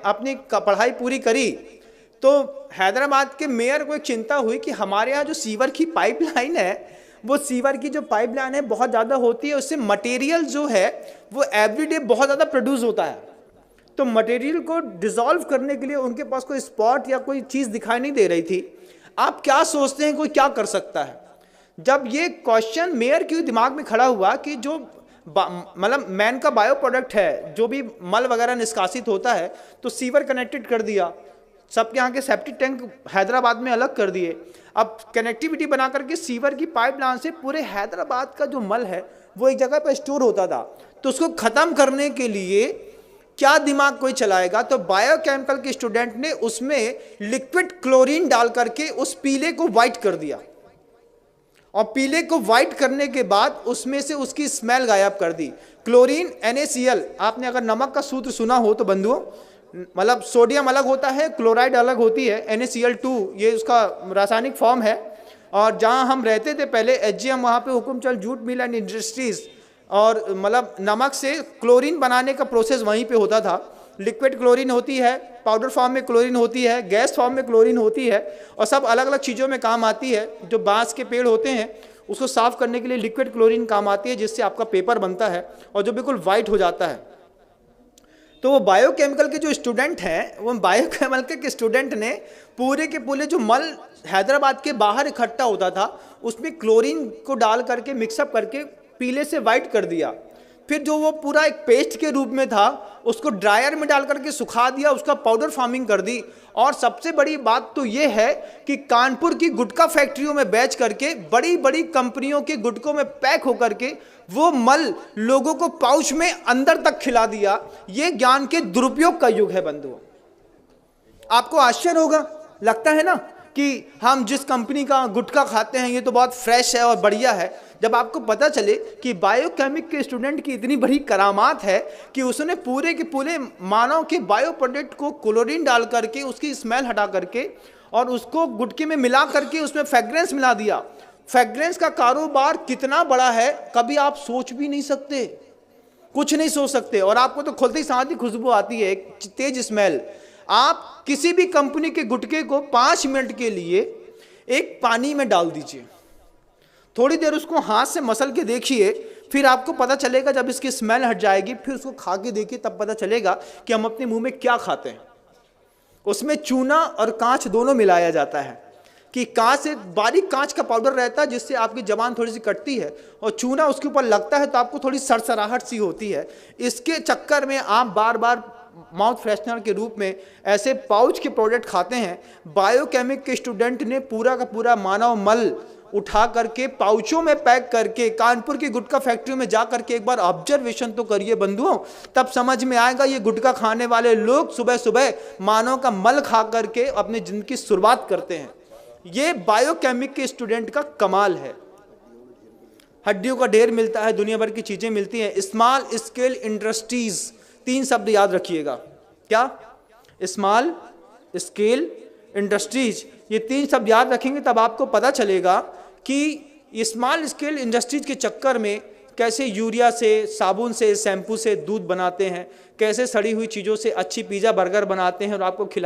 अपनी पढ़ाई पूरी करी तो हैदराबाद के मेयर को एक चिंता हुई कि हमारे यहाँ जो सीवर की पाइपलाइन है, वो सीवर की जो पाइपलाइन है बहुत ज़्यादा होती है, उससे मटेरियल जो है वो एवरीडे बहुत ज़्यादा प्रोड्यूस होता है। तो मटेरियल को डिसॉल्व करने के लिए उनके पास कोई स्पॉट या कोई चीज़ दिखाई नहीं दे रही थी। आप क्या सोचते हैं कोई क्या कर सकता है? जब ये क्वेश्चन मेयर के दिमाग में खड़ा हुआ कि जो मतलब मैन का बायो प्रोडक्ट है, जो भी मल वगैरह निष्कासित होता है, तो सीवर कनेक्टेड कर दिया, सबके यहाँ के सेप्टिक टैंक हैदराबाद में अलग कर दिए। अब कनेक्टिविटी बना करके सीवर की पाइपलाइन से पूरे हैदराबाद का जो मल है वो एक जगह पर स्टोर होता था। तो उसको ख़त्म करने के लिए क्या दिमाग कोई चलाएगा? तो बायोकेमिकल के स्टूडेंट ने उसमें लिक्विड क्लोरीन डाल करके उस पीले को वाइट कर दिया, और पीले को वाइट करने के बाद उसमें से उसकी स्मेल गायब कर दी। क्लोरीन NaCl, आपने अगर नमक का सूत्र सुना हो तो बंधुओं, मतलब सोडियम अलग होता है, क्लोराइड अलग होती है, NaCl2 ये उसका रासायनिक फॉर्म है। और जहाँ हम रहते थे पहले HGM, वहाँ पे Hukumchand jute mill and industries, और मतलब नमक से क्लोरीन बनाने का प्रोसेस वहीं पे होता था। लिक्विड क्लोरीन होती है, पाउडर फॉर्म में क्लोरीन होती है, गैस फॉर्म में क्लोरीन होती है, और सब अलग अलग चीज़ों में काम आती है। जो बांस के पेड़ होते हैं उसको साफ करने के लिए लिक्विड क्लोरीन काम आती है, जिससे आपका पेपर बनता है और जो बिल्कुल वाइट हो जाता है। तो वो बायोकेमिकल के जो स्टूडेंट हैं, वो बायोकेमिकल के स्टूडेंट ने पूरे के पूरे जो मल हैदराबाद के बाहर इकट्ठा होता था उसमें क्लोरीन को डाल करके मिक्सअप करके पीले से वाइट कर दिया। फिर जो वो पूरा एक पेस्ट के रूप में था उसको ड्रायर में डाल करके सुखा दिया, उसका पाउडर फार्मिंग कर दी। और सबसे बड़ी बात तो ये है कि कानपुर की गुटखा फैक्ट्रियों में बेच करके बड़ी बड़ी कंपनियों के गुटकों में पैक होकर के वो मल लोगों को पाउच में अंदर तक खिला दिया। ये ज्ञान के दुरुपयोग का युग है बंधुओं। आपको आश्चर्य होगा, लगता है ना कि हम जिस कंपनी का गुटखा खाते हैं ये तो बहुत फ्रेश है और बढ़िया है। जब आपको पता चले कि बायोकेमिक के स्टूडेंट की इतनी बड़ी करामात है कि उसने पूरे के पूरे मानव के बायो प्रोडक्ट को क्लोरीन डाल करके उसकी स्मेल हटा करके और उसको गुटके में मिला करके उसमें फ्रेग्रेंस मिला दिया। फ्रेग्रेंस का कारोबार कितना बड़ा है कभी आप सोच भी नहीं सकते, कुछ नहीं सोच सकते। और आपको तो खुलते ही साथ ही खुशबू आती है, एक तेज स्मेल। आप किसी भी कंपनी के गुटके को 5 मिनट के लिए एक पानी में डाल दीजिए, थोड़ी देर उसको हाथ से मसल के देखिए, फिर आपको पता चलेगा, जब इसकी स्मेल हट जाएगी फिर उसको खा के देखिए, तब पता चलेगा कि हम अपने मुंह में क्या खाते हैं। उसमें चूना और कांच दोनों मिलाया जाता है कि कांच से बारीक कांच का पाउडर रहता है जिससे आपकी जबान थोड़ी सी कटती है, और चूना उसके ऊपर लगता है तो आपको थोड़ी सरसराहट सी होती है। इसके चक्कर में आप बार बार माउथ फ्रेशनर के रूप में ऐसे पाउच के प्रोडक्ट खाते हैं। बायोकेमिक के स्टूडेंट ने पूरा का पूरा मानव मल उठा करके पाउचों में पैक करके कानपुर की गुटखा फैक्ट्रियों में जा करके एक बार ऑब्जर्वेशन तो करिए बंधुओं, तब समझ में आएगा ये गुटखा खाने वाले लोग सुबह सुबह मानव का मल खा करके अपनी जिंदगी की शुरुआत करते हैं। ये बायोकेमिक के स्टूडेंट का कमाल है। हड्डियों का ढेर मिलता है, दुनिया भर की चीजें मिलती हैं। स्मॉल स्केल इंडस्ट्रीज, 3 शब्द याद रखिएगा। क्या? स्मॉल स्केल इंडस्ट्रीज, ये 3 शब्द याद रखेंगे तब आपको पता चलेगा कि स्मॉल स्केल इंडस्ट्रीज के चक्कर में कैसे यूरिया से, साबुन से, शैम्पू से दूध बनाते हैं, कैसे सड़ी हुई चीज़ों से अच्छी पिज़्ज़ा बर्गर बनाते हैं और आपको खिला